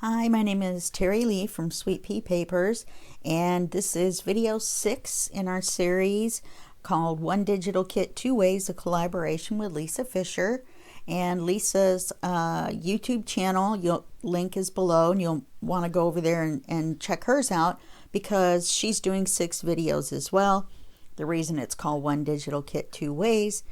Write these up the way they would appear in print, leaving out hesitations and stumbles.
Hi, my name is Terry Lee from Sweet Pea Papers, and this is video 6 in our series called One Digital Kit, Two Ways, a collaboration with Lisa Fisher. And Lisa's YouTube channel, link is below, and you'll want to go over there and check hers out because she's doing 6 videos as well. The reason it's called One Digital Kit, Two Ways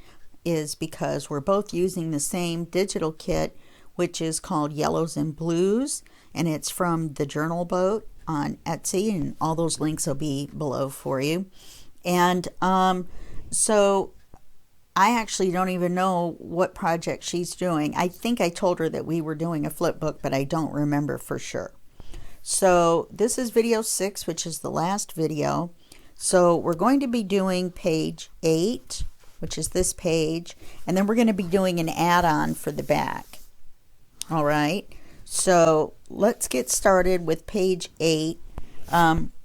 is because we're both using the same digital kit, which is called Yellows and Blues, and it's from the Journal Boat on Etsy, and all those links will be below for you. And so I actually don't even know what project she's doing. I think I told her that we were doing a flip book, but I don't remember for sure. So this is video 6, which is the last video. So we're going to be doing page 8, which is this page, and then we're going to be doing an add-on for the back. All right, so let's get started with page 8.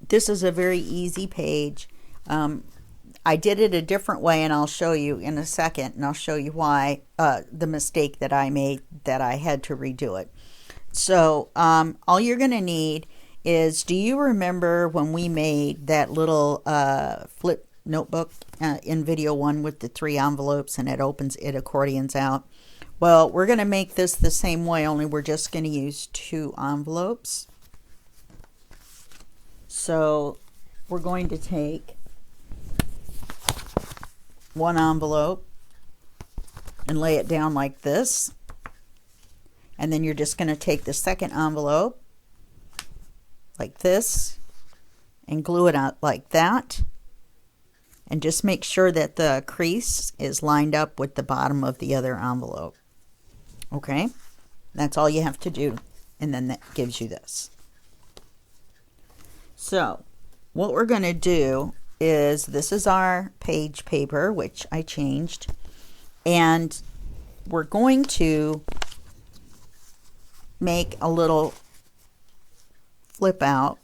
This is a very easy page. I did it a different way, and I'll show you in a second, and I'll show you why, the mistake that I made, that I had to redo it. So all you're going to need is, do you remember when we made that little flip notebook in video 1 with the 3 envelopes, and it accordions out? Well, we're going to make this the same way, only we're just going to use 2 envelopes. So we're going to take 1 envelope and lay it down like this. And then you're just going to take the second envelope like this and glue it out like that. And just make sure that the crease is lined up with the bottom of the other envelope. Okay, that's all you have to do, and then that gives you this. So what we're going to do is, this is our page paper, which I changed, and we're going to make a little flip out.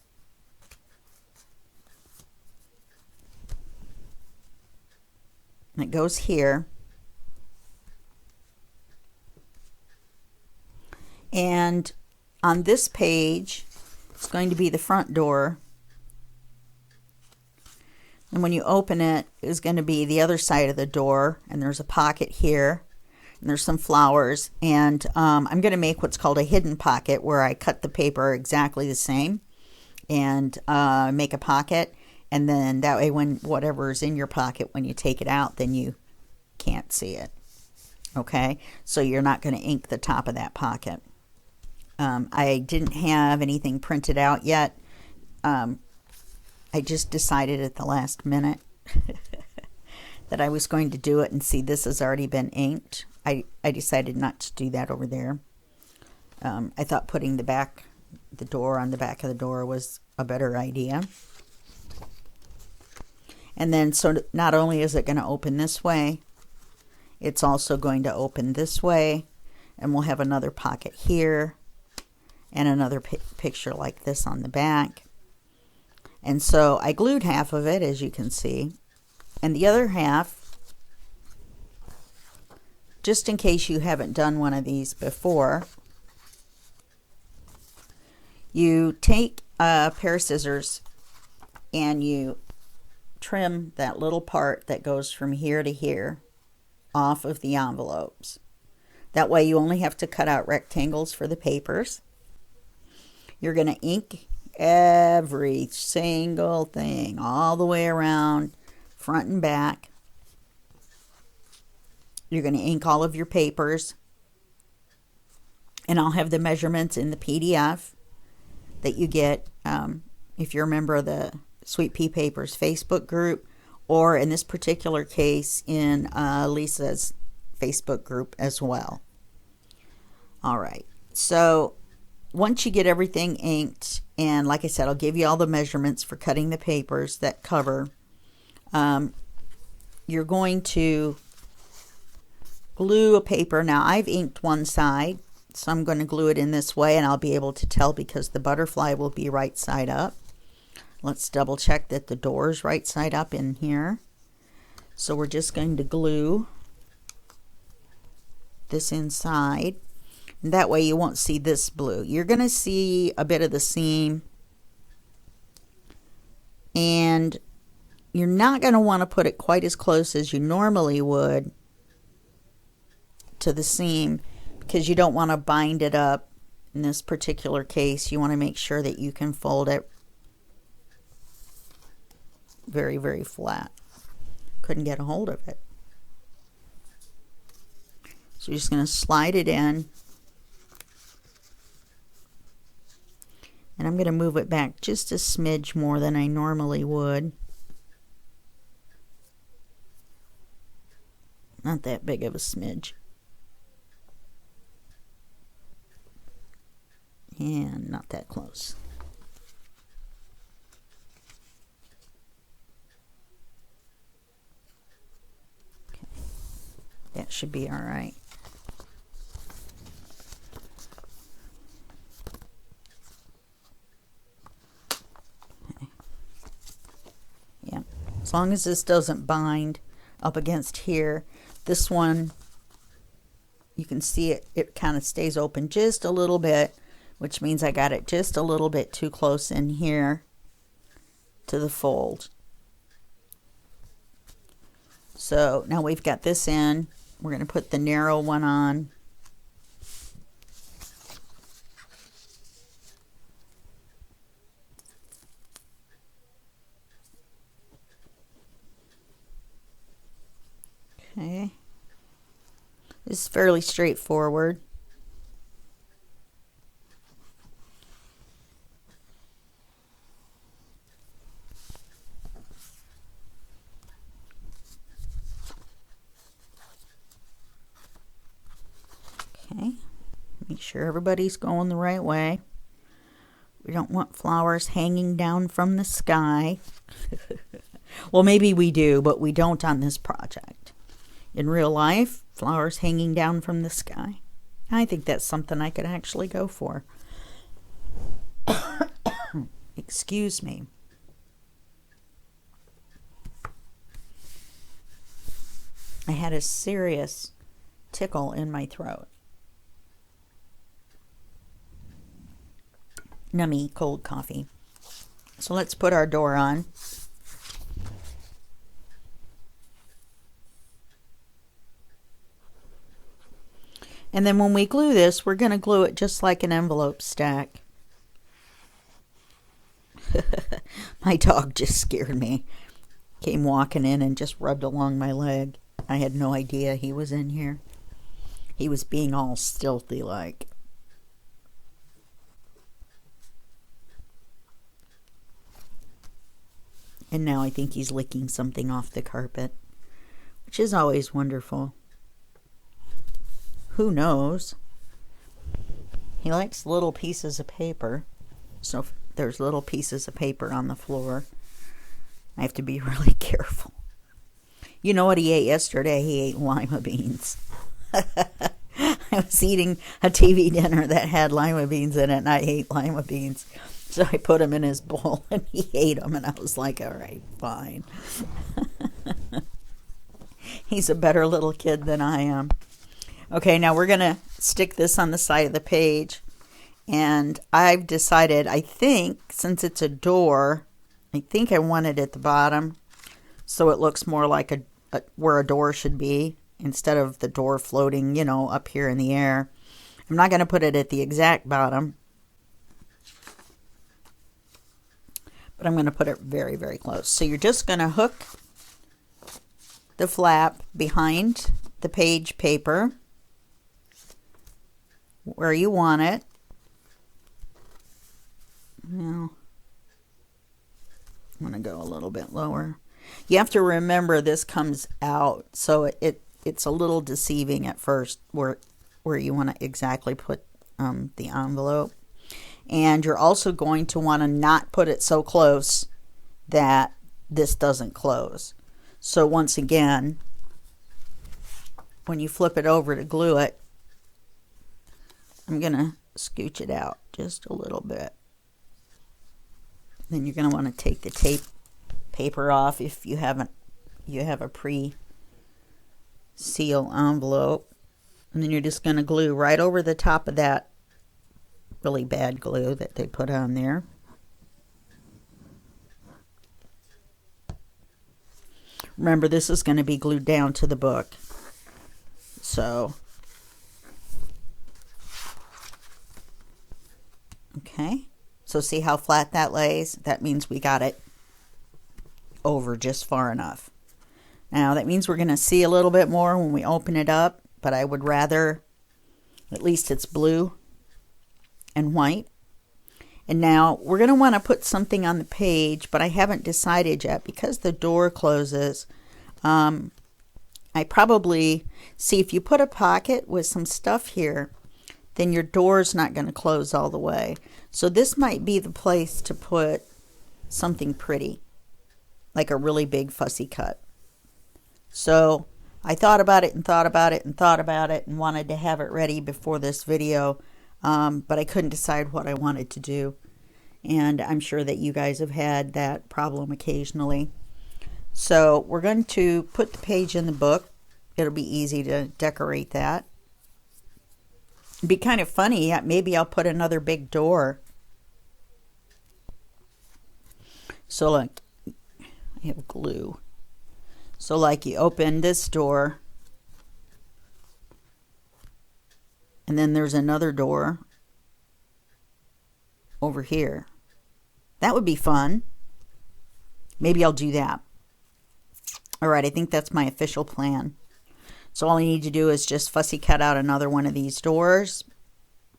And it goes here. And on this page, it's going to be the front door. And when you open it, is going to be the other side of the door. And there's a pocket here. And there's some flowers. And I'm going to make what's called a hidden pocket, where I cut the paper exactly the same and make a pocket. And then that way, when whatever's in your pocket, when you take it out, then you can't see it. Okay? So you're not going to ink the top of that pocket. I didn't have anything printed out yet. I just decided at the last minute that I was going to do it, and see, this has already been inked. I decided not to do that over there. I thought putting the door on the back of the door was a better idea. And then, so not only is it going to open this way, it's also going to open this way, and we'll have another pocket here and another picture like this on the back. And so I glued half of it, as you can see, and the other half, just in case you haven't done one of these before, you take a pair of scissors and you trim that little part that goes from here to here off of the envelopes. That way you only have to cut out rectangles for the papers. You're going to ink every single thing all the way around, front and back. You're going to ink all of your papers. And I'll have the measurements in the PDF that you get if you're a member of the Sweet Pea Papers Facebook group, or in this particular case in Lisa's Facebook group as well. All right, so once you get everything inked, and like I said, I'll give you all the measurements for cutting the papers that cover, you're going to glue a paper. Now I've inked one side, so I'm going to glue it in this way, and I'll be able to tell because the butterfly will be right side up. Let's double check that the door is right side up in here. So we're just going to glue this inside. And that way you won't see this blue. You're going to see a bit of the seam. And you're not going to want to put it quite as close as you normally would to the seam, because you don't want to bind it up. In this particular case, you want to make sure that you can fold it very, very flat. Couldn't get a hold of it. So you're just going to slide it in. And I'm going to move it back just a smidge more than I normally would. Not that big of a smidge. And not that close. Okay. That should be all right. Okay. Yeah, as long as this doesn't bind up against here. This one, you can see it kind of stays open just a little bit, which means I got it just a little bit too close in here to the fold. So now we've got this in. We're going to put the narrow one on. Okay. This is fairly straightforward. Okay, make sure everybody's going the right way. We don't want flowers hanging down from the sky. Well, maybe we do, but we don't on this project. In real life, flowers hanging down from the sky. I think that's something I could actually go for. Excuse me. I had a serious tickle in my throat. Nummy cold coffee. So let's put our door on. And then when we glue this, we're going to glue it just like an envelope stack. My dog just scared me. Came walking in and just rubbed along my leg. I had no idea he was in here. He was being all stealthy like. And now I think he's licking something off the carpet, which is always wonderful. Who knows? He likes little pieces of paper. So if there's little pieces of paper on the floor, I have to be really careful. You know what he ate yesterday? He ate lima beans. I was eating a TV dinner that had lima beans in it, and I ate lima beans. So I put them in his bowl, and he ate them, and I was like, all right, fine. He's a better little kid than I am. Okay, now we're going to stick this on the side of the page. And I've decided, I think, since it's a door, I think I want it at the bottom so it looks more like where a door should be instead of the door floating, you know, up here in the air. I'm not going to put it at the exact bottom, but I'm going to put it very, very close. So you're just going to hook the flap behind the page paper where you want it. Now, I'm going to go a little bit lower. You have to remember this comes out, so it's a little deceiving at first where you want to exactly put the envelope. And you're also going to want to not put it so close that this doesn't close. So once again, when you flip it over to glue it, I'm going to scooch it out just a little bit. Then you're going to want to take the tape paper off if you have a pre-seal envelope. And then you're just going to glue right over the top of that really bad glue that they put on there. Remember, this is going to be glued down to the book. So, okay. So see how flat that lays? That means we got it over just far enough. Now that means we're going to see a little bit more when we open it up, but I would rather, at least it's blue and white. And now we're going to want to put something on the page, but I haven't decided yet because the door closes. I probably, see, if you put a pocket with some stuff here, then your door's not going to close all the way. So this might be the place to put something pretty, like a really big fussy cut. So I thought about it and thought about it and thought about it and wanted to have it ready before this video, but I couldn't decide what I wanted to do. And I'm sure that you guys have had that problem occasionally. So we're going to put the page in the book. It'll be easy to decorate that. It'd be kind of funny. Maybe I'll put another big door. So like, I have glue. So like you open this door, and then there's another door over here. That would be fun. Maybe I'll do that. All right, I think that's my official plan. So all I need to do is just fussy cut out another one of these doors,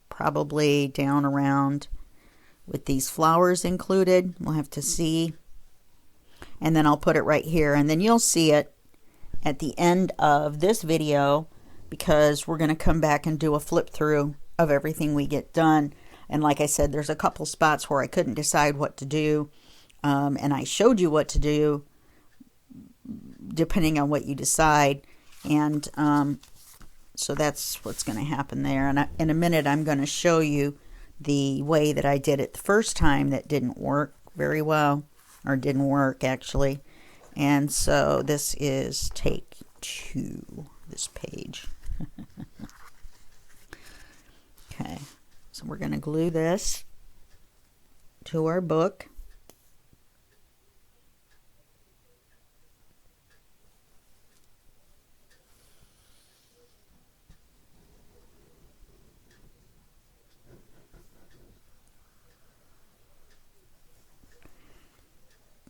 probably down around with these flowers included. We'll have to see. And then I'll put it right here, and then you'll see it at the end of this video, because we're going to come back and do a flip through of everything we get done. And like I said, there's a couple spots where I couldn't decide what to do, and I showed you what to do depending on what you decide. And so that's what's going to happen there. And in a minute, I'm going to show you the way that I did it the first time that didn't work very well, or didn't work actually. And so this is take 2, this page. Okay, so we're going to glue this to our book.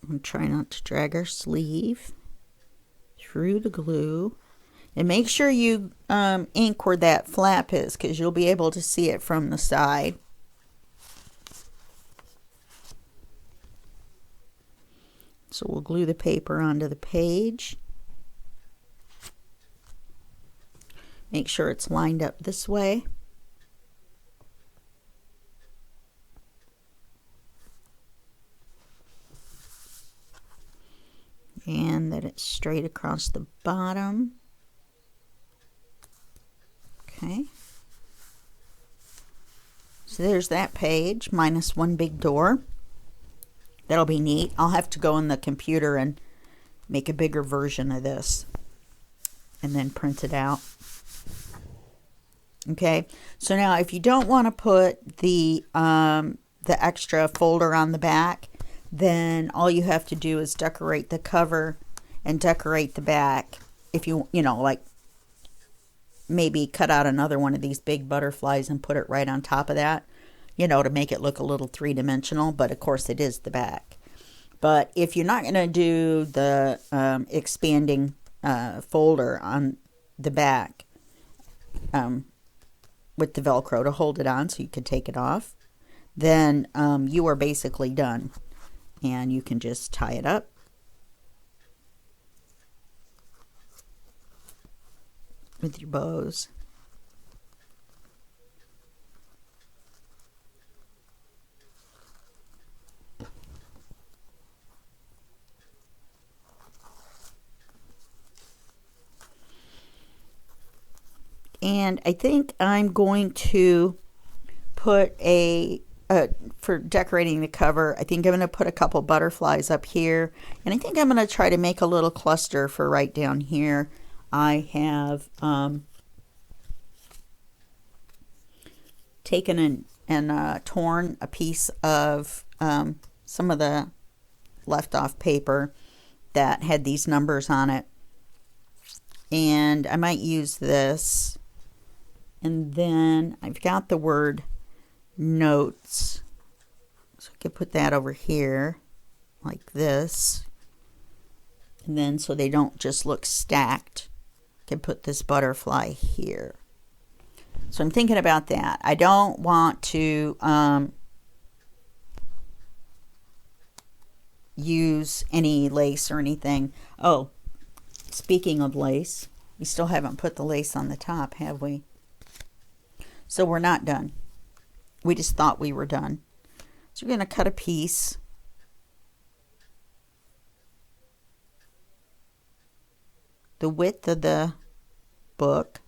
And try not to drag our sleeve through the glue. And make sure you ink where that flap is, because you'll be able to see it from the side. So we'll glue the paper onto the page. Make sure it's lined up this way. And that it's straight across the bottom. Okay. So there's that page, minus one big door. That'll be neat. I'll have to go in the computer and make a bigger version of this and then print it out. Okay. So now if you don't want to put the extra folder on the back, then all you have to do is decorate the cover and decorate the back. If you know, like maybe cut out another one of these big butterflies and put it right on top of that, you know, to make it look a little three-dimensional, but of course it is the back. But if you're not going to do the expanding folder on the back with the Velcro to hold it on so you can take it off, then you are basically done. And you can just tie it up. With your bows. And I think I'm going to put for decorating the cover, I think I'm going to put a couple butterflies up here. And I think I'm going to try to make a little cluster for right down here. I have taken and torn a piece of some of the left off paper that had these numbers on it, and I might use this. And then I've got the word notes, so I could put that over here like this, and then so they don't just look stacked, I can put this butterfly here. So I'm thinking about that. I don't want to use any lace or anything. Oh, speaking of lace, we still haven't put the lace on the top, have we? So we're not done. We just thought we were done. So we're going to cut a piece. The width of the book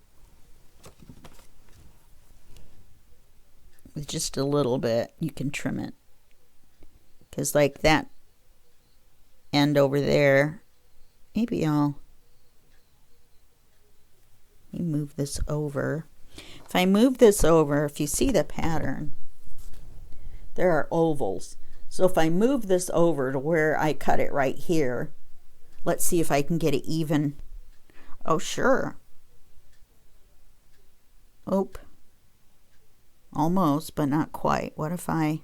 with just a little bit. You can trim it, because like that end over there, maybe I'll move this over. If I move this over, if you see the pattern, there are ovals. So if I move this over to where I cut it right here, let's see if I can get it even. Oh, sure. Oop. Almost, but not quite. What if I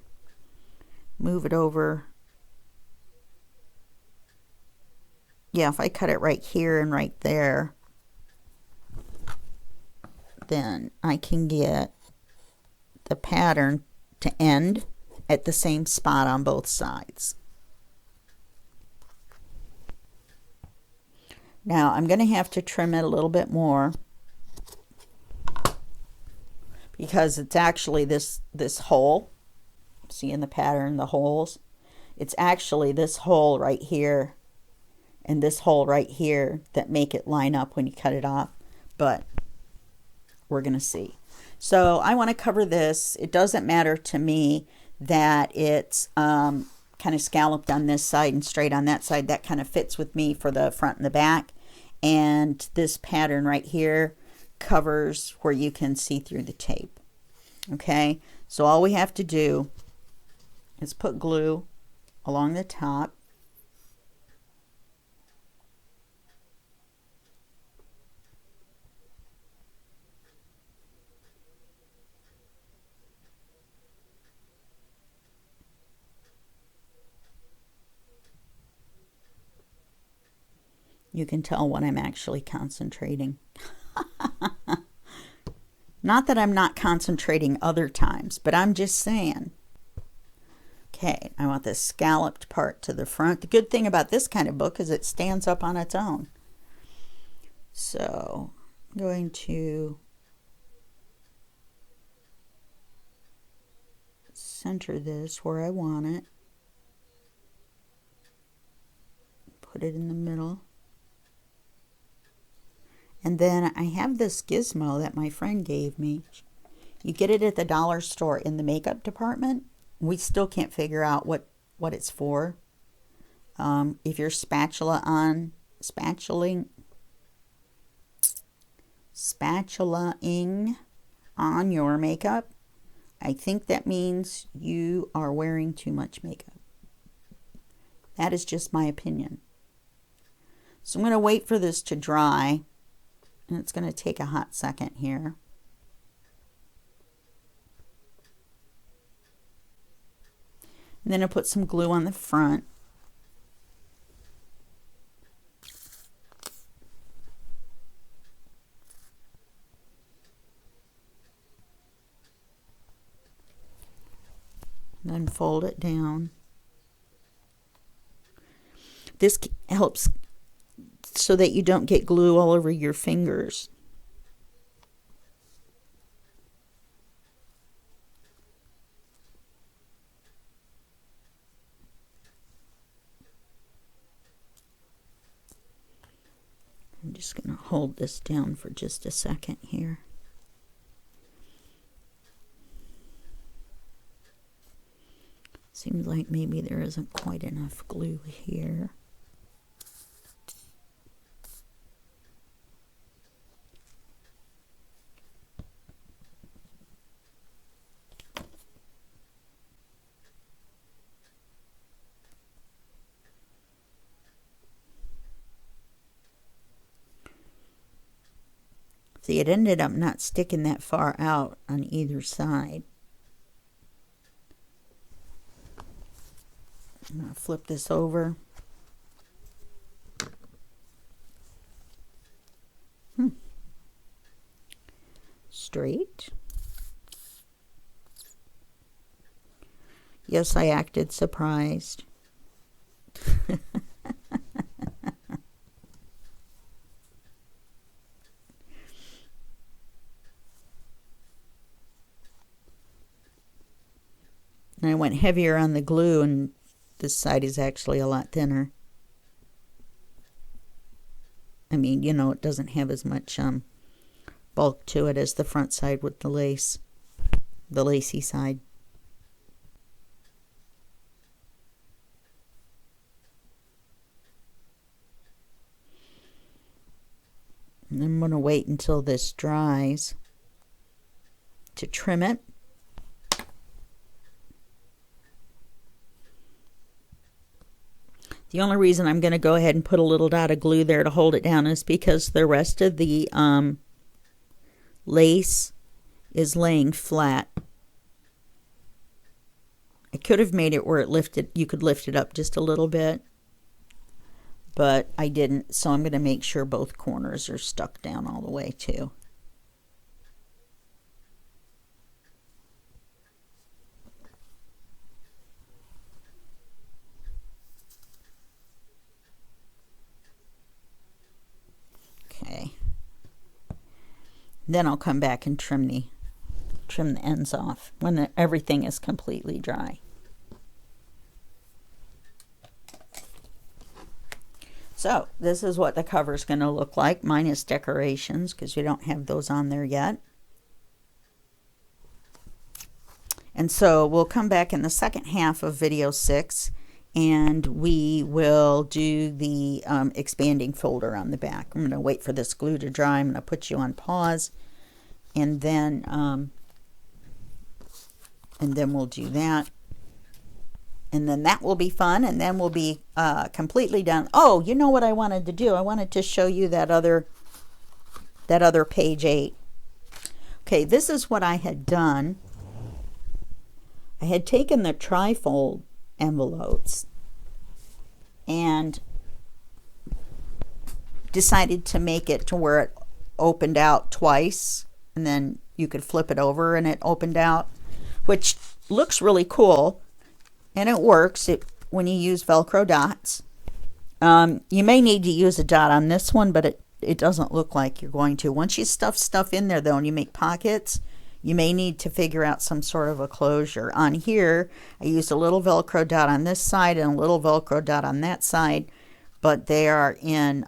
move it over? Yeah, if I cut it right here and right there, then I can get the pattern to end at the same spot on both sides. Now I'm going to have to trim it a little bit more, because it's actually this hole. See in the pattern, the holes? It's actually this hole right here and this hole right here that make it line up when you cut it off, but we're going to see. So I want to cover this. It doesn't matter to me that it's kind of scalloped on this side and straight on that side. That kind of fits with me for the front and the back. And this pattern right here covers where you can see through the tape. Okay, so all we have to do is put glue along the top. You can tell when I'm actually concentrating. Not that I'm not concentrating other times, but I'm just saying. Okay, I want this scalloped part to the front. The good thing about this kind of book is it stands up on its own. So I'm going to center this where I want it. Put it in the middle. And then I have this gizmo that my friend gave me. You get it at the dollar store in the makeup department. We still can't figure out what it's for. If you're spatulaing on your makeup, I think that means you are wearing too much makeup. That is just my opinion. So I'm going to wait for this to dry. And it's going to take a hot second here. And then I'll put some glue on the front. And then fold it down. This helps so that you don't get glue all over your fingers. I'm just going to hold this down for just a second here. Seems like maybe there isn't quite enough glue here. See, it ended up not sticking that far out on either side. I'm going to flip this over. Straight. Yes, I acted surprised. And I went heavier on the glue, and this side is actually a lot thinner. I mean, you know, it doesn't have as much bulk to it as the front side with the lace, the lacy side. And I'm going to wait until this dries to trim it. The only reason I'm going to go ahead and put a little dot of glue there to hold it down is because the rest of the lace is laying flat. I could have made it where it lifted, you could lift it up just a little bit, but I didn't, so I'm going to make sure both corners are stuck down all the way too. Okay. Then I'll come back and trim the ends off when everything is completely dry. So this is what the cover is going to look like, minus decorations, because we don't have those on there yet. And so we'll come back in the second half of video 6, and we will do the expanding folder on the back. I'm going to wait for this glue to dry. I'm going to put you on pause, and then we'll do that. And then that will be fun, and then we'll be completely done. Oh, you know what I wanted to do? I wanted to show you that other page 8. Okay, this is what I had done. I had taken the trifold envelopes and decided to make it to where it opened out twice, and then you could flip it over and it opened out, which looks really cool. And it works when you use Velcro dots. You may need to use a dot on this one, but it doesn't look like you're going to. Once you stuff stuff in there, though, and you make pockets, you may need to figure out some sort of a closure. On here, I used a little Velcro dot on this side and a little Velcro dot on that side, but they are in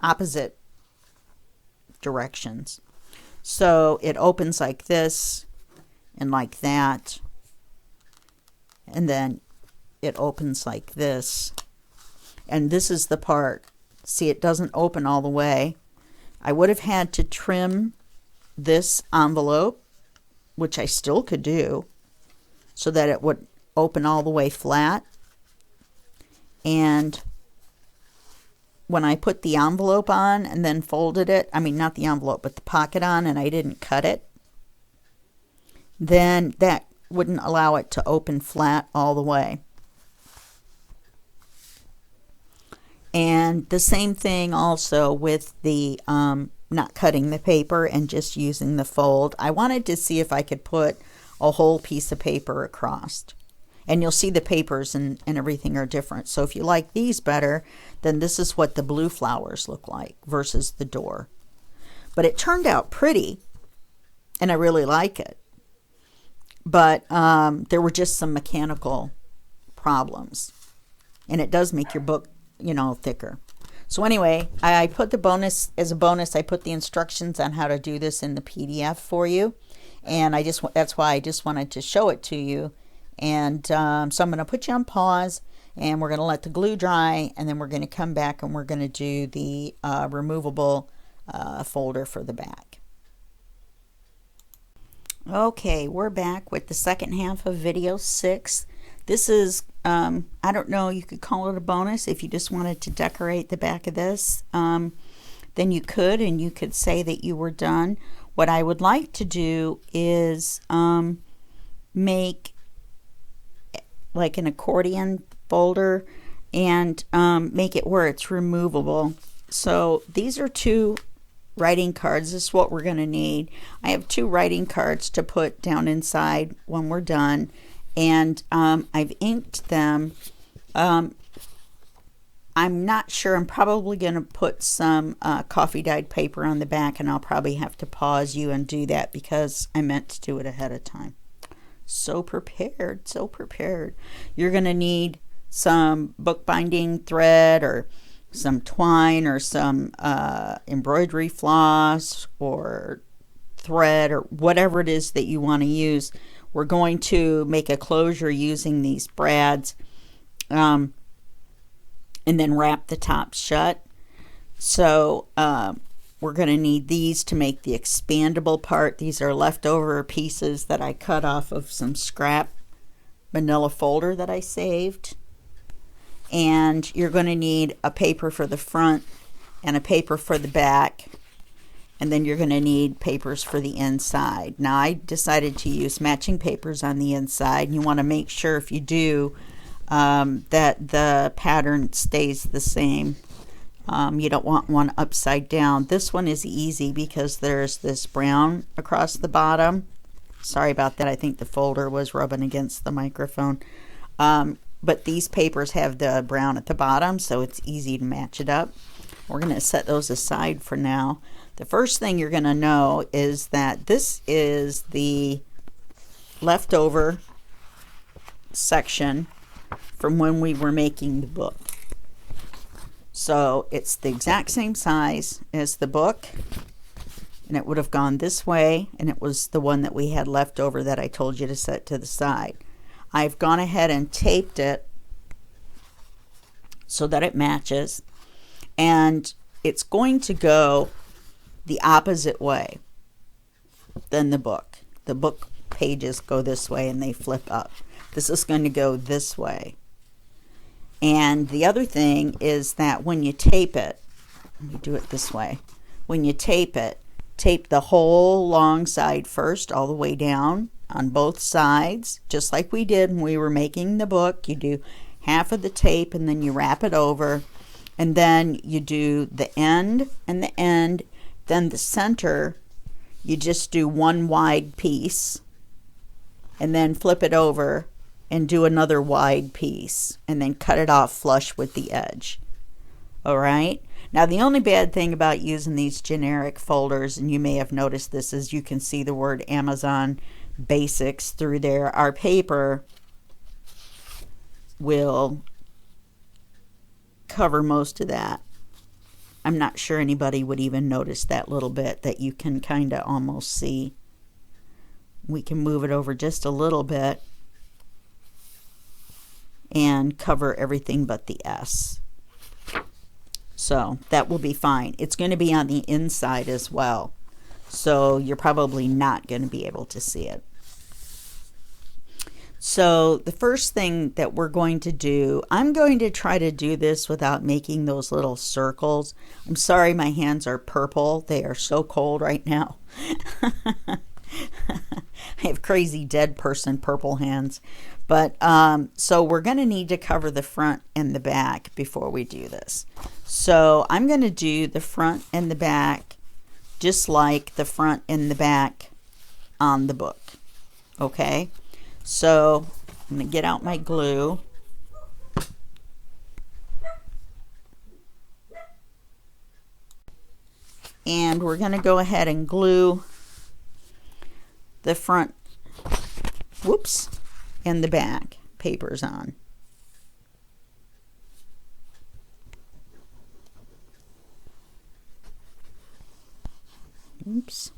opposite directions. So it opens like this and like that. And then it opens like this. And this is the part. See, it doesn't open all the way. I would have had to trim this envelope, which I still could do, so that it would open all the way flat. And when I put the envelope on and then folded it, I mean, not the envelope, but the pocket on, and I didn't cut it, then that wouldn't allow it to open flat all the way. And the same thing also with the not cutting the paper and just using the fold. I wanted to see if I could put a whole piece of paper across. And you'll see the papers and everything are different. So if you like these better, then this is what the blue flowers look like versus the door. But it turned out pretty, and I really like it. But there were just some mechanical problems. And it does make your book, you know, thicker. So anyway, I put the bonus, as a bonus, I put the instructions on how to do this in the PDF for you. And that's why I just wanted to show it to you. And so I'm going to put you on pause, and we're going to let the glue dry, and then we're going to come back and we're going to do the removable folder for the back. Okay, we're back with the second half of video 6. This is, I don't know, you could call it a bonus if you just wanted to decorate the back of this. then you could, and you could say that you were done. What I would like to do is make like an accordion folder and make it where it's removable. So these are 2 writing cards. This is what we're going to need. I have 2 writing cards to put down inside when we're done, and I've inked them. I'm not sure. I'm probably going to put some coffee dyed paper on the back, and I'll probably have to pause you and do that because I meant to do it ahead of time. So prepared, so prepared. You're going to need some bookbinding thread or some twine or some embroidery floss or thread or whatever it is that you want to use. We're going to make a closure using these brads and then wrap the top shut. So we're going to need these to make the expandable part. These are leftover pieces that I cut off of some scrap manila folder that I saved. And you're going to need a paper for the front and a paper for the back, and then you're going to need papers for the inside. Now I decided to use matching papers on the inside, and you want to make sure if you do that the pattern stays the same. You don't want one upside down. This one is easy because there's this brown across the bottom. Sorry about that. I think the folder was rubbing against the microphone. But these papers have the brown at the bottom, so it's easy to match it up. We're going to set those aside for now. The first thing you're going to know is that this is the leftover section from when we were making the book. So it's the exact same size as the book, and it would have gone this way, and it was the one that we had left over that I told you to set to the side. I've gone ahead and taped it so that it matches, and it's going to go the opposite way than the book. The book pages go this way and they flip up. This is going to go this way. And the other thing is that when you tape it, let me do it this way. When you tape it, tape the whole long side first all the way down on both sides, just like we did when we were making the book. You do half of the tape and then you wrap it over, and then you do the end and the end. Then the center, you just do one wide piece and then flip it over and do another wide piece and then cut it off flush with the edge. All right. Now the only bad thing about using these generic folders, and you may have noticed this, is you can see the word Amazon Basics through there. Our paper will cover most of that. I'm not sure anybody would even notice that little bit that you can kind of almost see. We can move it over just a little bit and cover everything but the S. So that will be fine. It's going to be on the inside as well, so you're probably not going to be able to see it. So the first thing that we're going to do, I'm going to try to do this without making those little circles. I'm sorry my hands are purple. They are so cold right now. I have crazy dead person purple hands. But so we're going to need to cover the front and the back before we do this. So I'm going to do the front and the back just like the front and the back on the book. Okay? So I'm going to get out my glue. And we're going to go ahead and glue the front, whoops, and the back papers on. Oops.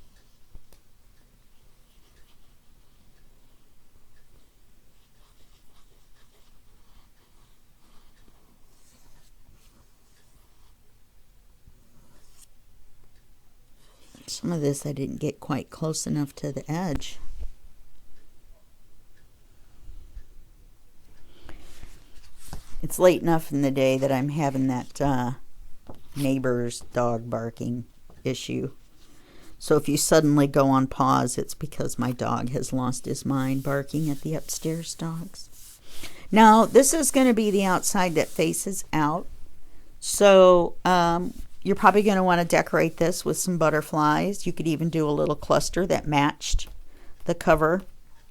Some of this I didn't get quite close enough to the edge. It's late enough in the day that I'm having that neighbor's dog barking issue. So if you suddenly go on pause, it's because my dog has lost his mind barking at the upstairs dogs. Now, this is going to be the outside that faces out. So you're probably going to want to decorate this with some butterflies. You could even do a little cluster that matched the cover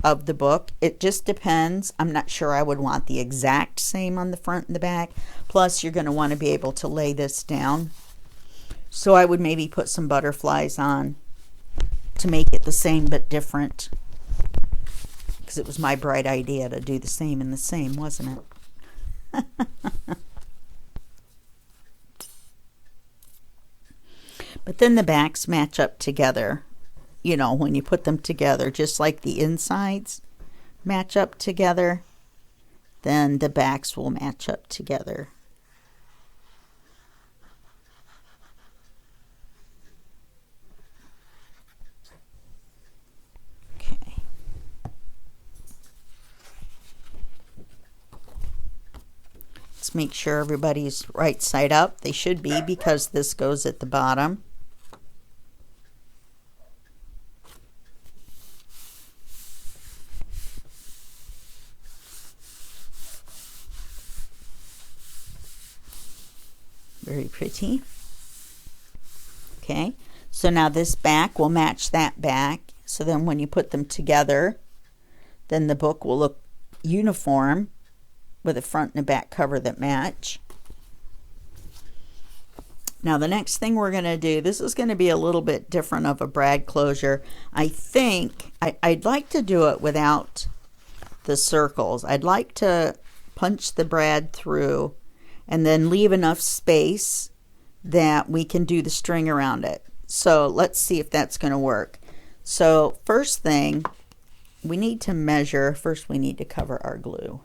of the book. It just depends. I'm not sure I would want the exact same on the front and the back. Plus, you're going to want to be able to lay this down. So I would maybe put some butterflies on to make it the same but different. Because it was my bright idea to do the same and the same, wasn't it? But then the backs match up together. You know, when you put them together, just like the insides match up together, then the backs will match up together. Okay. Let's make sure everybody's right side up. They should be, because this goes at the bottom. Very pretty. Okay, so now this back will match that back. So then when you put them together, then the book will look uniform with a front and a back cover that match. Now the next thing we're going to do, this is going to be a little bit different of a brad closure. I think I'd like to do it without the circles. I'd like to punch the brad through and then leave enough space that we can do the string around it. So let's see if that's going to work. So first thing, we need to measure. First we need to cover our glue.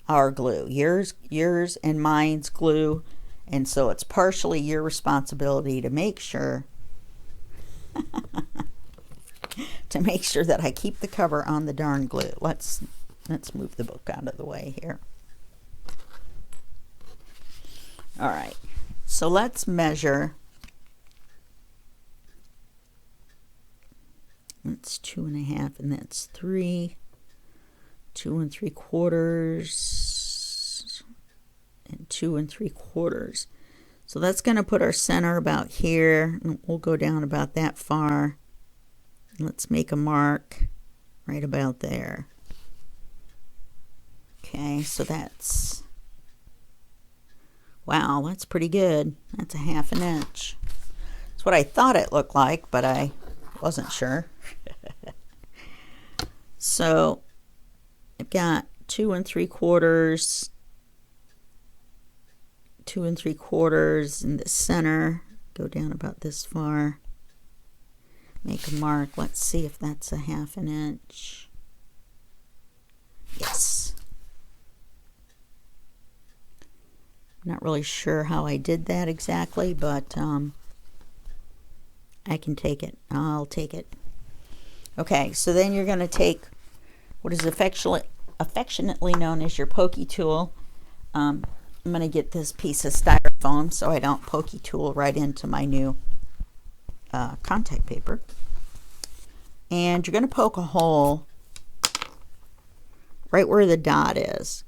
Our glue. Yours and mine's glue. And so it's partially your responsibility to make sure that I keep the cover on the darn glue. Let's move the book out of the way here. All right, so let's measure. That's 2.5, and that's 3, 2 3/4, and 2 3/4. So that's going to put our center about here, and we'll go down about that far. Let's make a mark right about there. Okay, so that's, wow, that's pretty good. That's a 1/2 inch. That's what I thought it looked like, but I wasn't sure. So I've got 2 3/4, 2 3/4 in the center. Go down about this far. Make a mark. Let's see if that's a 1/2 inch. Yes. Not really sure how I did that exactly, but I can take it. I'll take it. Okay, so then you're going to take what is affectionately known as your pokey tool. I'm going to get this piece of styrofoam so I don't pokey tool right into my new contact paper. And you're going to poke a hole right where the dot is.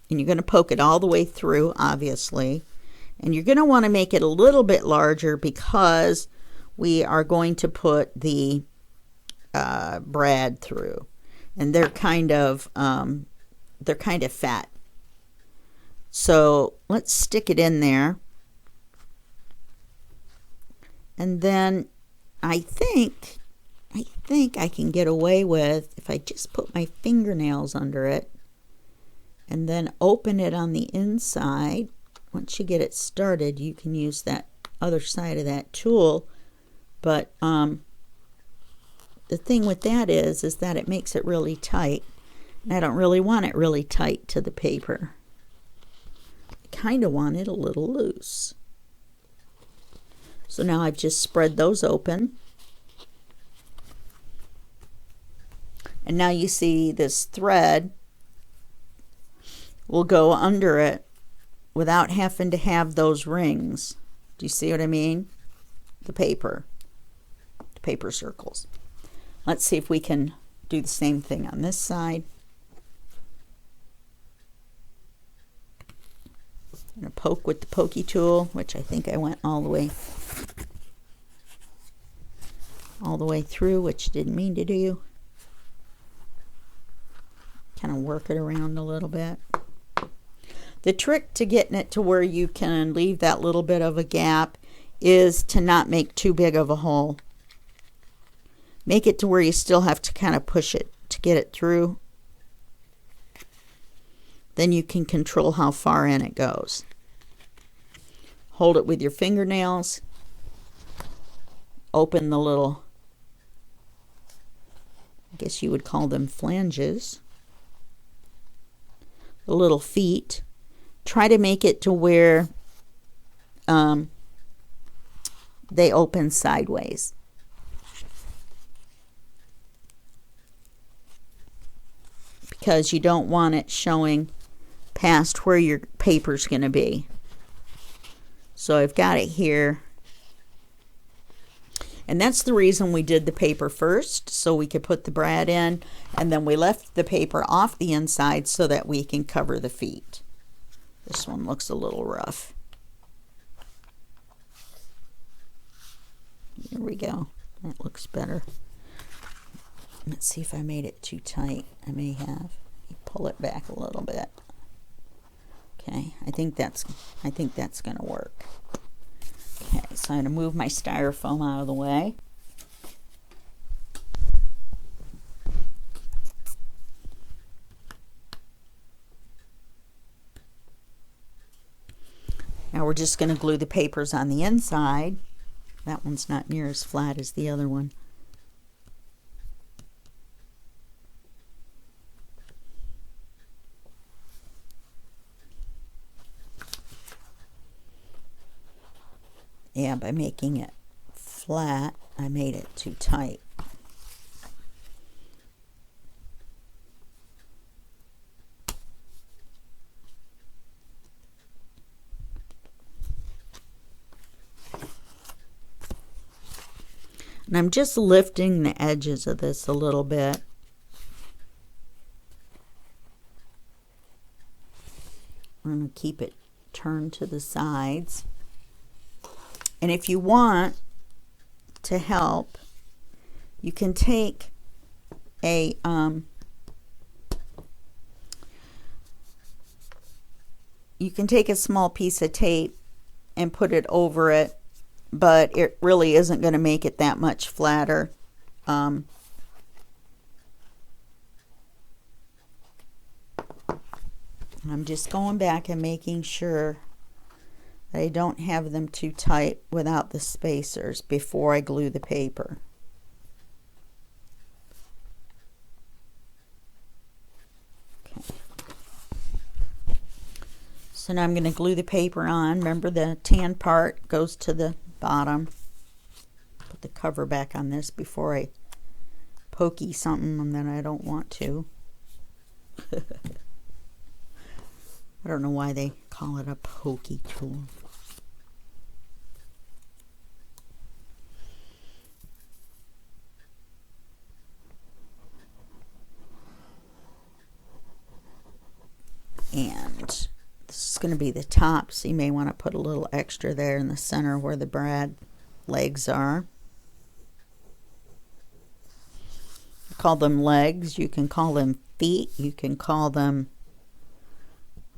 And you're going to poke it all the way through, obviously. And you're going to want to make it a little bit larger because we are going to put the brad through. And they're kind of fat. So let's stick it in there. And then I think I can get away with, if I just put my fingernails under it and then open it on the inside. Once you get it started, you can use that other side of that tool. But the thing with that is that it makes it really tight. And I don't really want it really tight to the paper. I kind of want it a little loose. So now I've just spread those open. And now you see this thread will go under it without having to have those rings. Do you see what I mean? The paper circles. Let's see if we can do the same thing on this side. I'm going to poke with the pokey tool, which I think I went all the way through, which didn't mean to do. Kind of work it around a little bit. The trick to getting it to where you can leave that little bit of a gap is to not make too big of a hole. Make it to where you still have to kind of push it to get it through. Then you can control how far in it goes. Hold it with your fingernails. Open the little, I guess you would call them flanges. The little feet. Try to make it to where they open sideways. Because you don't want it showing past where your paper's going to be. So I've got it here. And that's the reason we did the paper first, so we could put the brad in, and then we left the paper off the inside so that we can cover the feet. This one looks a little rough. Here we go. That looks better. Let's see if I made it too tight. I may have. Pull it back a little bit. Okay, I think that's going to work. Okay, so I'm going to move my styrofoam out of the way. Now we're just going to glue the papers on the inside. That one's not near as flat as the other one. Yeah, by making it flat, I made it too tight. And I'm just lifting the edges of this a little bit. I'm going to keep it turned to the sides. And if you want to help, you can take a small piece of tape and put it over it, but it really isn't going to make it that much flatter. I'm just going back and making sure that I don't have them too tight without the spacers before I glue the paper. Okay. So now I'm going to glue the paper on. Remember, the tan part goes to the bottom. Put the cover back on this before I pokey something that I don't want to. I don't know why they call it a pokey tool. And this is going to be the top, so you may want to put a little extra there in the center where the brad legs are. I call them legs. You can call them feet. You can call them,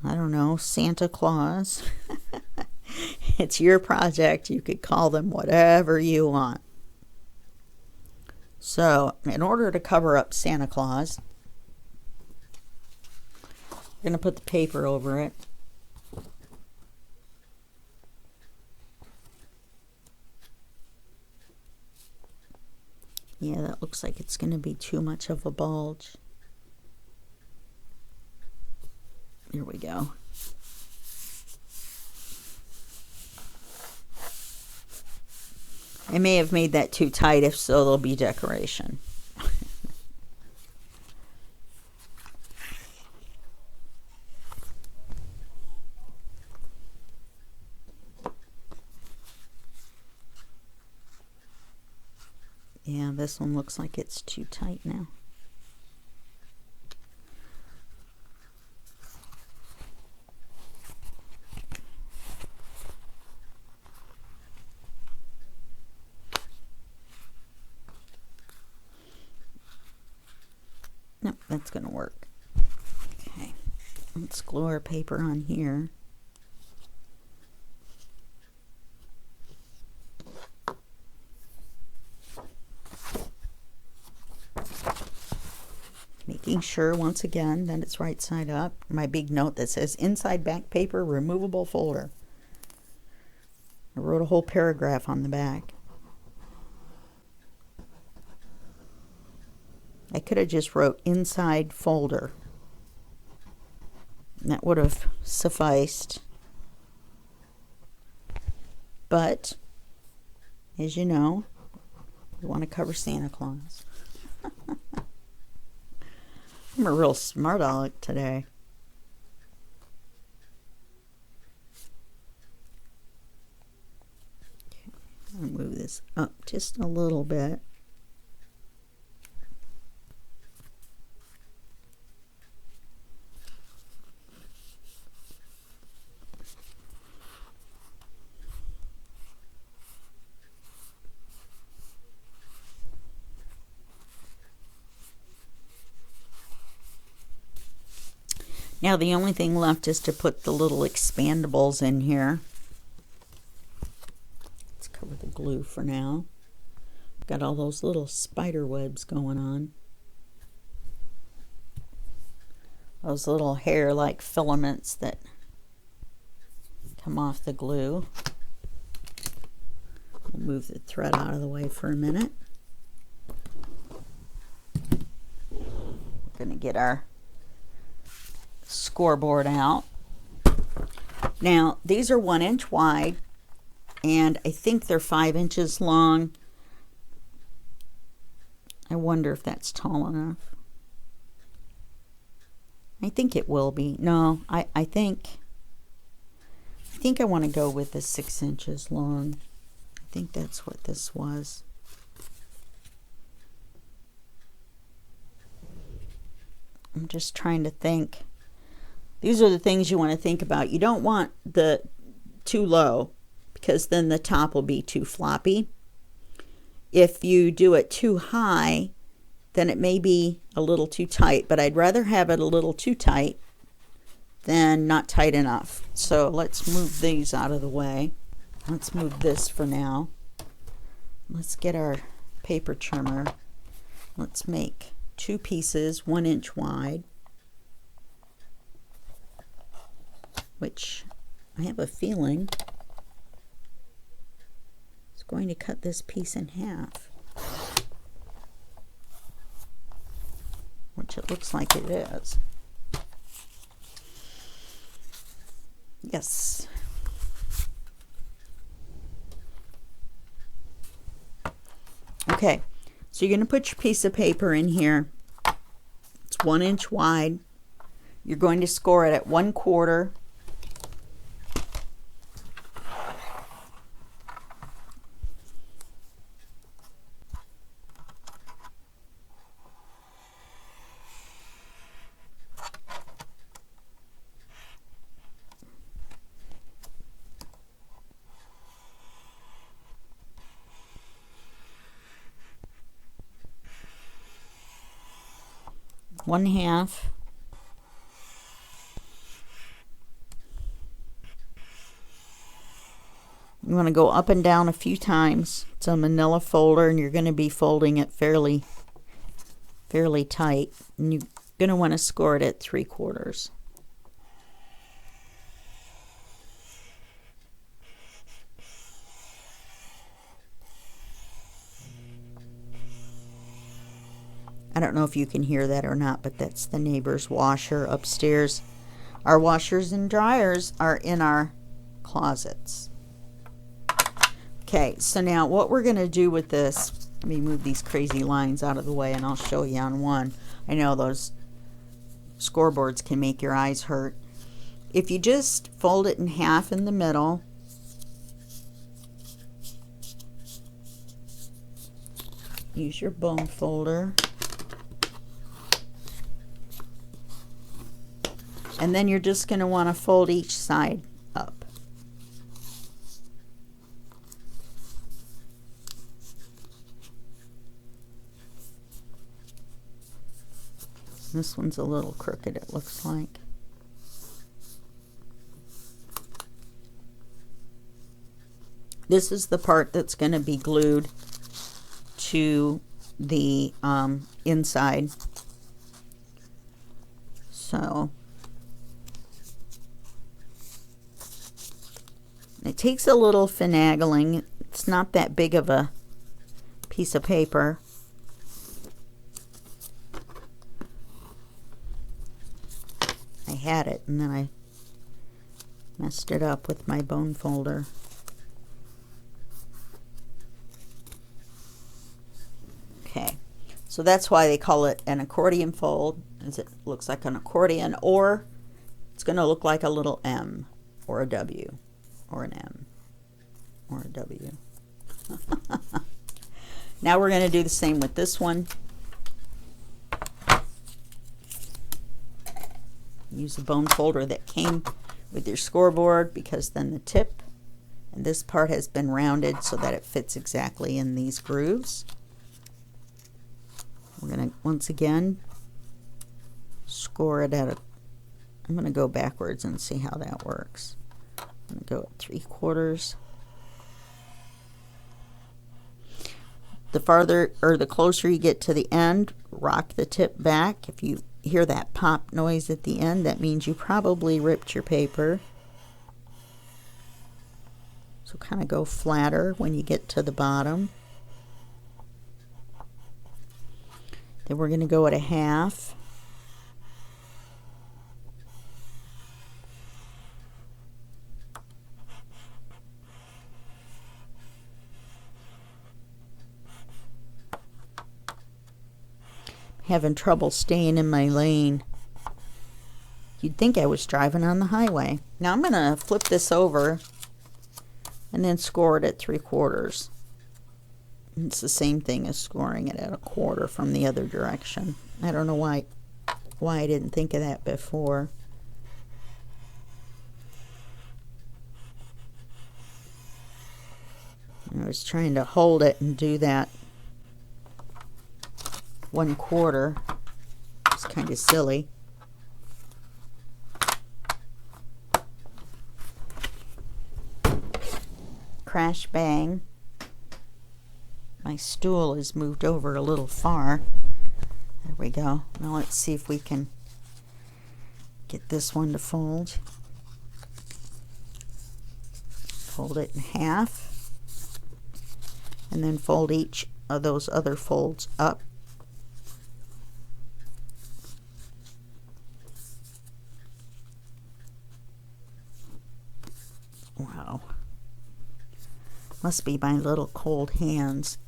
I don't know, Santa Claus. It's your project. You could call them whatever you want. So, in order to cover up Santa Claus, we're going to put the paper over it. Yeah, that looks like it's going to be too much of a bulge. Here we go. I may have made that too tight. If so, there'll be decoration. Yeah, this one looks like it's too tight now. Nope, that's going to work. Okay, let's glue our paper on here. Making sure once again that it's right side up. My big note that says inside back paper removable folder. I wrote a whole paragraph on the back. I could have just wrote inside folder. And that would have sufficed. But, as you know, you want to cover Santa Claus. I'm a real smart aleck today. Okay, I'll move this up just a little bit. Now the only thing left is to put the little expandables in here. Let's cover the glue for now. Got all those little spider webs going on. Those little hair-like filaments that come off the glue. We'll move the thread out of the way for a minute. We're going to get our scoreboard out. Now these are 1 inch wide and I think they're 5 inches long. I wonder if that's tall enough. I think it will be. No, I think I want to go with the 6 inches long. I think that's what this was. I'm just trying to think. These are the things you want to think about. You don't want the too low because then the top will be too floppy. If you do it too high, then it may be a little too tight, but I'd rather have it a little too tight than not tight enough. So let's move these out of the way. Let's move this for now. Let's get our paper trimmer. Let's make 2 pieces 1 inch wide, which I have a feeling is going to cut this piece in half, which it looks like it is. Yes. Okay, so you're going to put your piece of paper in here. It's 1 inch wide. You're going to score it at 1/4. One half. You want to go up and down a few times. It's a manila folder and you're going to be folding it fairly tight. And you're going to want to score it at 3/4. I don't know if you can hear that or not, but that's the neighbor's washer upstairs. Our washers and dryers are in our closets. Okay, so now what we're going to do with this, let me move these crazy lines out of the way and I'll show you on one. I know those scoreboards can make your eyes hurt. If you just fold it in half in the middle, use your bone folder. And then you're just going to want to fold each side up. This one's a little crooked, it looks like. This is the part that's going to be glued to the inside. So it takes a little finagling. It's not that big of a piece of paper. I had it and then I messed it up with my bone folder. Okay, so that's why they call it an accordion fold, as it looks like an accordion, or it's going to look like a little M or a W or an M or a W. Now we're going to do the same with this one. Use the bone folder that came with your scoreboard, because then the tip and this part has been rounded so that it fits exactly in these grooves. We're going to once again score it at a, I'm going to go backwards and see how that works. I'm going to go at 3/4. The farther or the closer you get to the end, rock the tip back. If you hear that pop noise at the end, that means you probably ripped your paper. So kind of go flatter when you get to the bottom. Then we're going to go at 1/2. Having trouble staying in my lane. You'd think I was driving on the highway. Now I'm going to flip this over and then score it at 3/4. It's the same thing as scoring it at 1/4 from the other direction. I don't know why I didn't think of that before. I was trying to hold it and do that 1/4. It's kind of silly. Crash bang. My stool is moved over a little far. There we go. Now let's see if we can get this one to fold. Fold it in 1/2. And then fold each of those other folds up. Wow. Must be my little cold hands.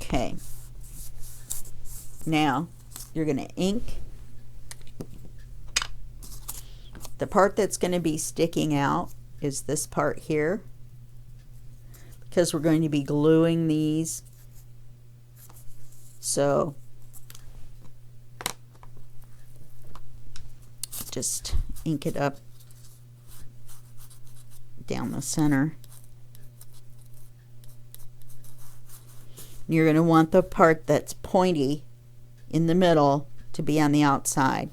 Okay. Now you're going to ink. The part that's going to be sticking out is this part here, because we're going to be gluing these. So just ink it up down the center. You're going to want the part that's pointy in the middle to be on the outside.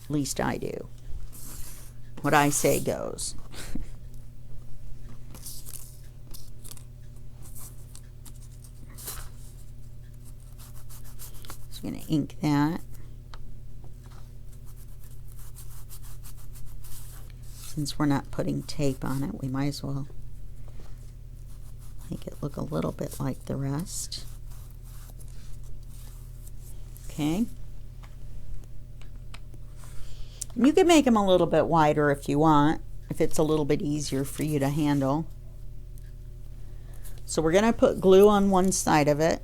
At least I do. What I say goes. So I'm going to ink that. Since we're not putting tape on it, we might as well make it look a little bit like the rest. Okay. You can make them a little bit wider if you want, if it's a little bit easier for you to handle. So we're going to put glue on one side of it.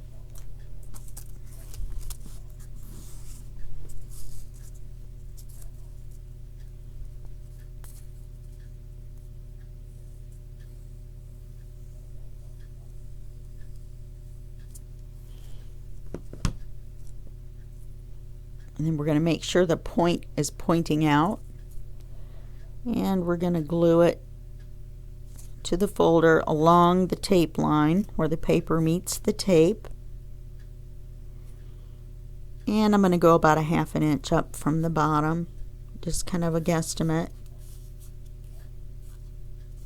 And then we're going to make sure the point is pointing out. And we're going to glue it to the folder along the tape line where the paper meets the tape. And I'm going to go about a 1/2 inch up from the bottom, just kind of a guesstimate.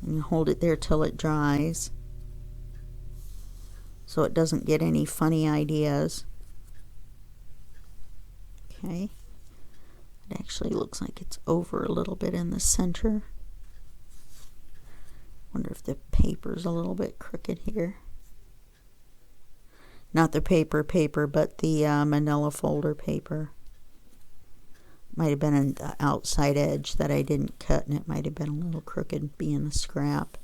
And hold it there till it dries so it doesn't get any funny ideas. Okay. It actually looks like it's over a little bit in the center. Wonder if the paper's a little bit crooked here. Not the paper, but the Manila folder paper. Might have been an the outside edge that I didn't cut, and it might have been a little crooked, being a scrap.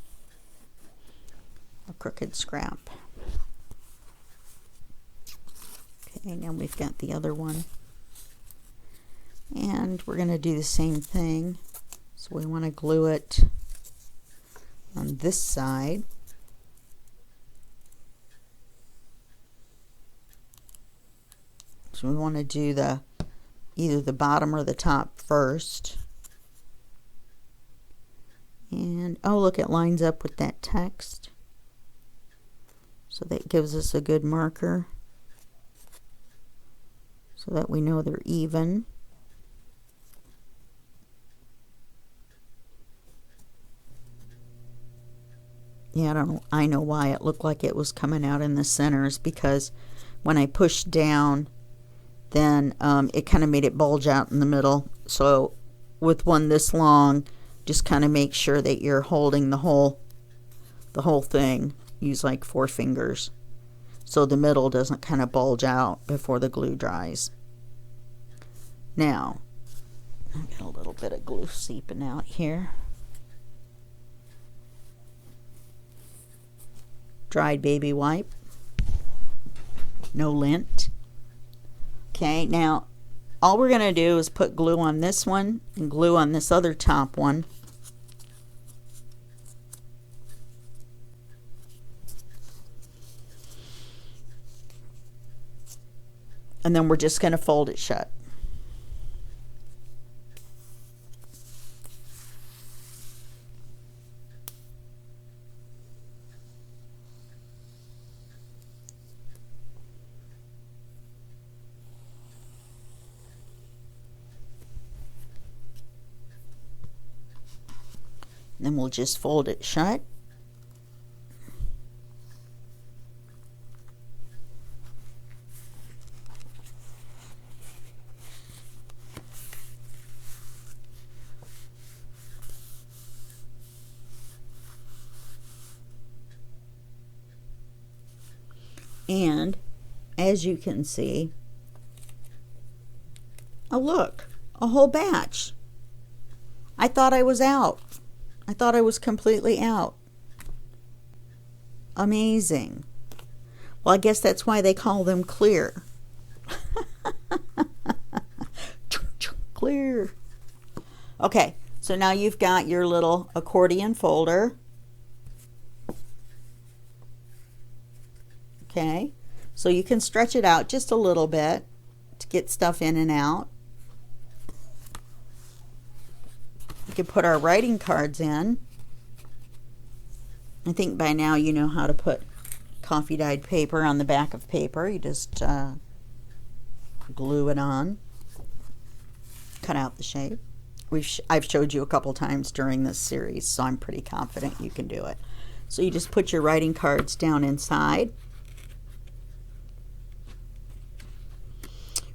A crooked scrap. Okay, now we've got the other one. And we're going to do the same thing. So we want to glue it on this side. So we want to do either the bottom or the top first. And oh, look, it lines up with that text. So that gives us a good marker so that we know they're even. Yeah, I know why it looked like it was coming out in the centers, because when I pushed down, then it kind of made it bulge out in the middle. So with one this long, just kind of make sure that you're holding the whole thing. Use like 4 fingers so the middle doesn't kind of bulge out before the glue dries. Now, I've got a little bit of glue seeping out here. Dried baby wipe, no lint. Okay, now all we're going to do is put glue on this one and glue on this other top one. And then we're just going to fold it shut. Then we'll just fold it shut. And as you can see, oh look, a whole batch. I thought I was out. I thought I was completely out. Amazing. Well, I guess that's why they call them clear. Clear. Okay, so now you've got your little accordion folder. Okay, so you can stretch it out just a little bit to get stuff in and out. We can put our writing cards in. I think by now you know how to put coffee dyed paper on the back of paper. You just glue it on, cut out the shape. I've showed you a couple times during this series, so I'm pretty confident you can do it. So you just put your writing cards down inside,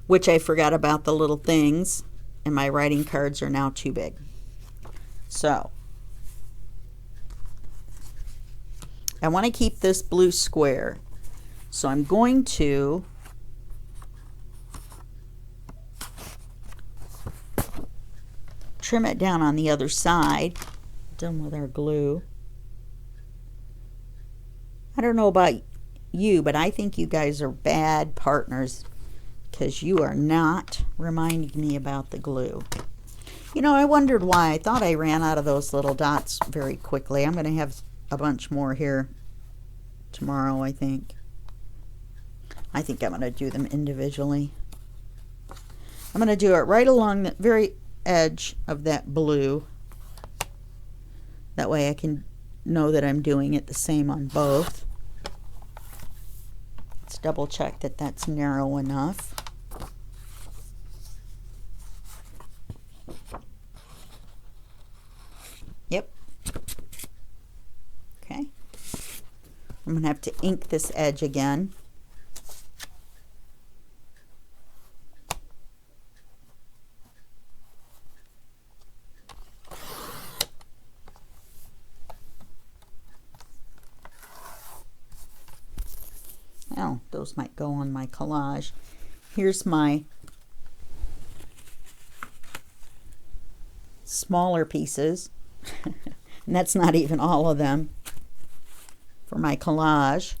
which I forgot about the little things, and my writing cards are now too big. So I want to keep this blue square, so I'm going to trim it down on the other side. Done with our glue. I don't know about you, but I think you guys are bad partners because you are not reminding me about the glue. You know, I wondered why. I thought I ran out of those little dots very quickly. I'm going to have a bunch more here tomorrow, I think. I think I'm going to do them individually. I'm going to do it right along the very edge of that blue. That way I can know that I'm doing it the same on both. Let's double check that that's narrow enough. Yep. Okay. I'm going to have to ink this edge again. Well, those might go on my collage. Here's my smaller pieces. And that's not even all of them for my collage.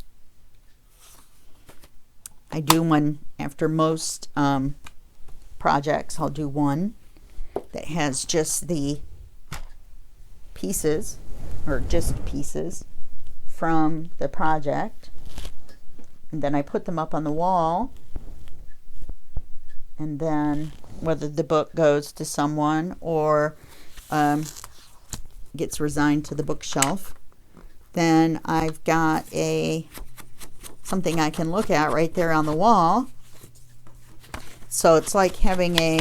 I do one after most projects. I'll do one that has just the pieces, or just pieces from the project. And then I put them up on the wall. And then whether the book goes to someone or gets resigned to the bookshelf, then I've got something I can look at right there on the wall. So it's like having a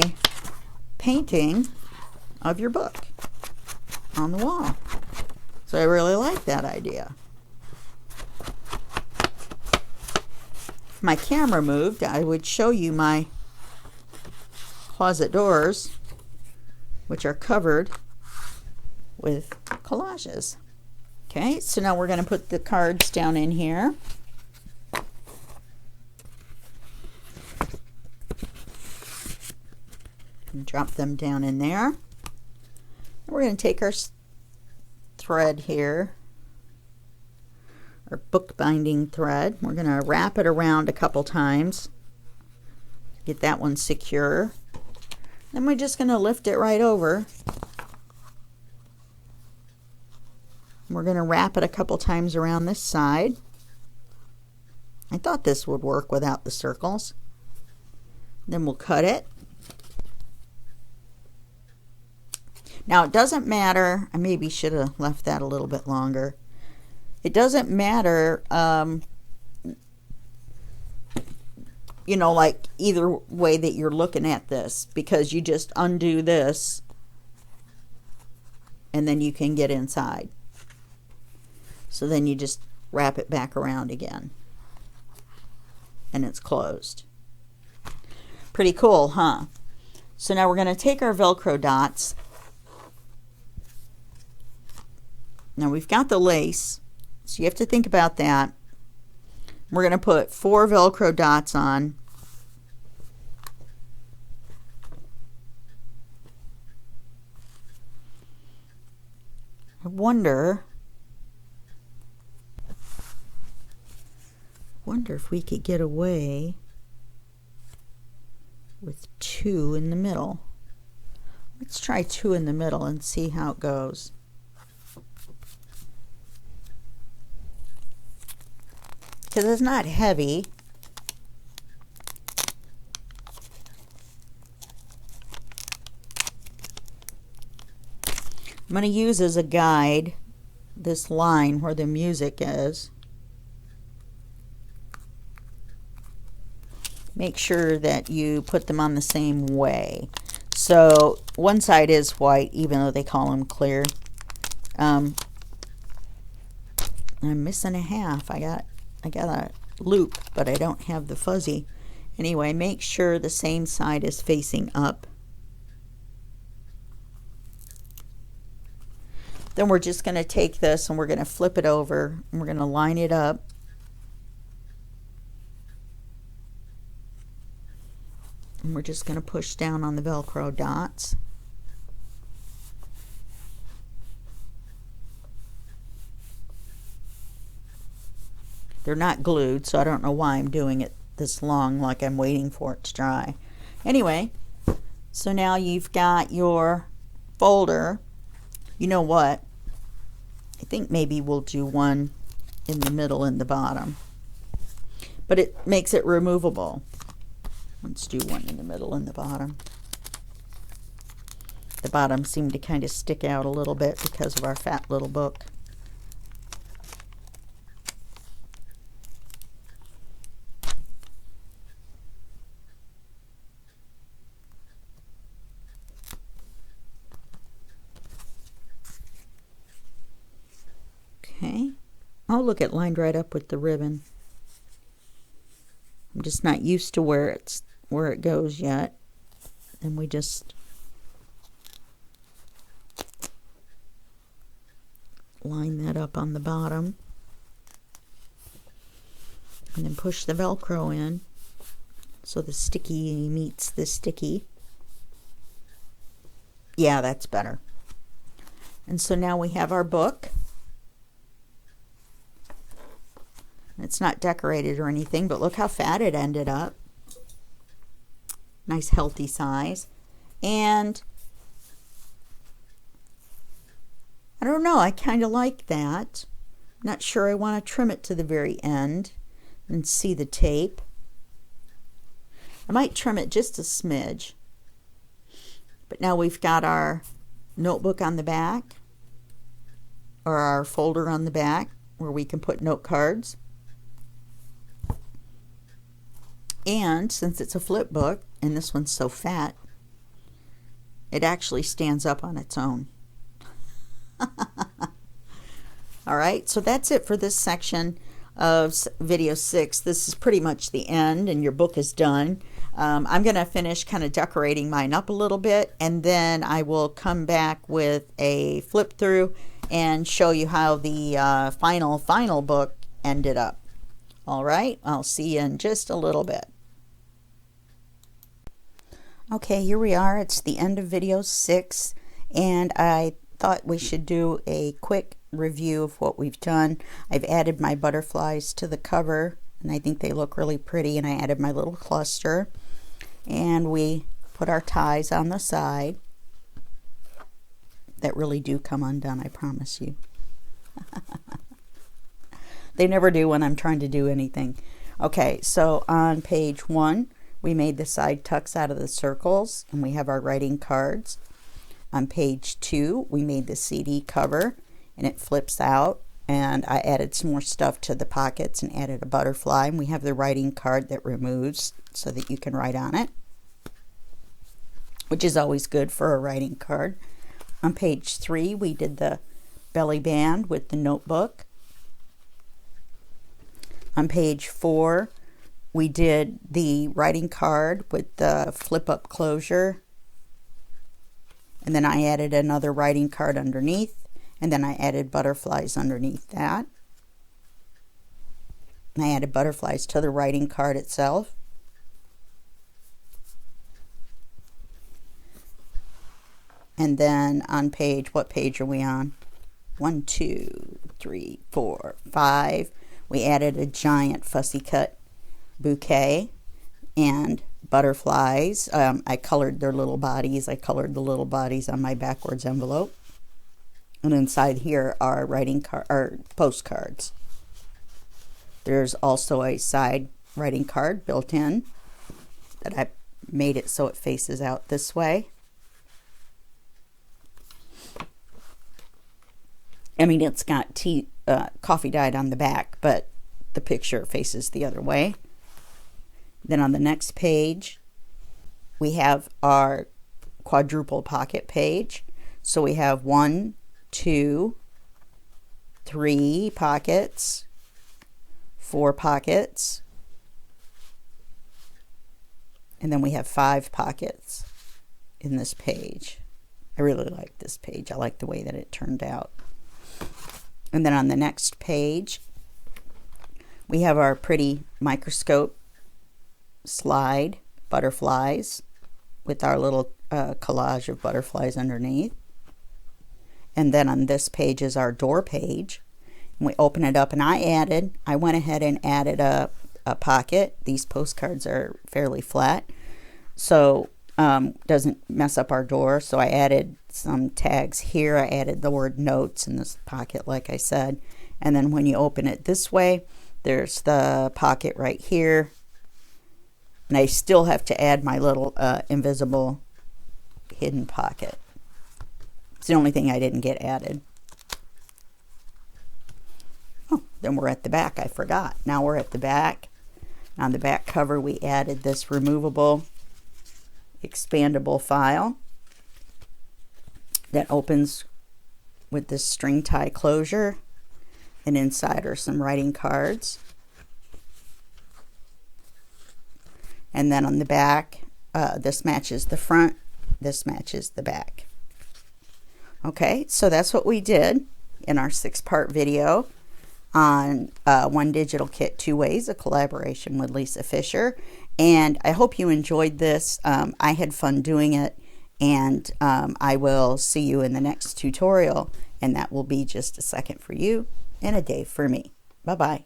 painting of your book on the wall. So I really like that idea. If my camera moved, I would show you my closet doors, which are covered with collages. Okay, so now we're going to put the cards down in here. And drop them down in there. And we're going to take our thread here, our bookbinding thread. We're going to wrap it around a couple times. Get that one secure. Then we're just going to lift it right over. We're going to wrap it a couple times around this side. I thought this would work without the circles. Then we'll cut it. Now it doesn't matter, I maybe should have left that a little bit longer. It doesn't matter, you know, like either way that you're looking at this, because you just undo this and then you can get inside. So then you just wrap it back around again and it's closed. Pretty cool, huh? So now we're going to take our Velcro dots. Now we've got the lace, so you have to think about that. We're going to put 4 Velcro dots on. I wonder if we could get away with 2 in the middle. Let's try 2 in the middle and see how it goes. Because it's not heavy. I'm going to use as a guide this line where the music is. Make sure that you put them on the same way. So one side is white, even though they call them clear. I'm missing a half. I got a loop, but I don't have the fuzzy. Anyway, make sure the same side is facing up. Then we're just going to take this and we're going to flip it over and we're going to line it up. And we're just going to push down on the Velcro dots. They're not glued, so I don't know why I'm doing it this long, like I'm waiting for it to dry. Anyway, so now you've got your folder. You know what? I think maybe we'll do one in the middle and the bottom. But it makes it removable. Let's do one in the middle and the bottom. The bottom seemed to kind of stick out a little bit because of our fat little book. Okay. Oh, look, it lined right up with the ribbon. I'm just not used to where it goes yet. And we just line that up on the bottom. And then push the Velcro in so the sticky meets the sticky. Yeah, that's better. And so now we have our book. It's not decorated or anything, but look how fat it ended up. Nice healthy size. And I don't know, I kind of like that. Not sure I want to trim it to the very end and see the tape. I might trim it just a smidge. But now we've got our notebook on the back, or our folder on the back where we can put note cards. And since it's a flip book, and this one's so fat, it actually stands up on its own. All right, so that's it for this section of video 6. This is pretty much the end, and your book is done. I'm going to finish kind of decorating mine up a little bit, and then I will come back with a flip through and show you how the final book ended up. All right, I'll see you in just a little bit. Okay, here we are. It's the end of video 6, and I thought we should do a quick review of what we've done. I've added my butterflies to the cover, and I think they look really pretty, and I added my little cluster, and we put our ties on the side that really do come undone, I promise you. They never do when I'm trying to do anything. Okay, so on page 1, we made the side tucks out of the circles, and we have our writing cards. On page 2, we made the CD cover, and it flips out, and I added some more stuff to the pockets and added a butterfly, and we have the writing card that removes so that you can write on it, which is always good for a writing card. On page 3, we did the belly band with the notebook. On page 4, we did the writing card with the flip-up closure, and then I added another writing card underneath, and then I added butterflies underneath that. And I added butterflies to the writing card itself. And then on page, what page are we on? 1, 2, 3, 4, 5. We added a giant fussy cut bouquet and butterflies. I colored their little bodies. I colored the little bodies on my backwards envelope. And inside here are writing postcards. There's also a side writing card built in that I made it so it faces out this way. I mean, it's got coffee dyed on the back, but the picture faces the other way. Then on the next page, we have our quadruple pocket page. So we have 1, 2, 3 pockets, 4 pockets, and then we have 5 pockets in this page. I really like this page. I like the way that it turned out. And then on the next page, we have our pretty microscope slide butterflies with our little collage of butterflies underneath. And then on this page is our door page. We open it up, and I went ahead and added a pocket. These postcards are fairly flat, so doesn't mess up our door. So I added some tags here. I added the word notes in this pocket, like I said. And then when you open it this way, there's the pocket right here. And I still have to add my little invisible hidden pocket. It's the only thing I didn't get added. Oh, then we're at the back. I forgot. Now we're at the back. On the back cover, we added this removable, expandable file that opens with this string tie closure, and inside are some writing cards. And then on the back, this matches the front, this matches the back. Okay, so that's what we did in our 6-part video on One Digital Kit 2 Ways, a collaboration with Lisa Fisher. And I hope you enjoyed this. I had fun doing it, and I will see you in the next tutorial, and that will be just a second for you and a day for me. Bye-bye.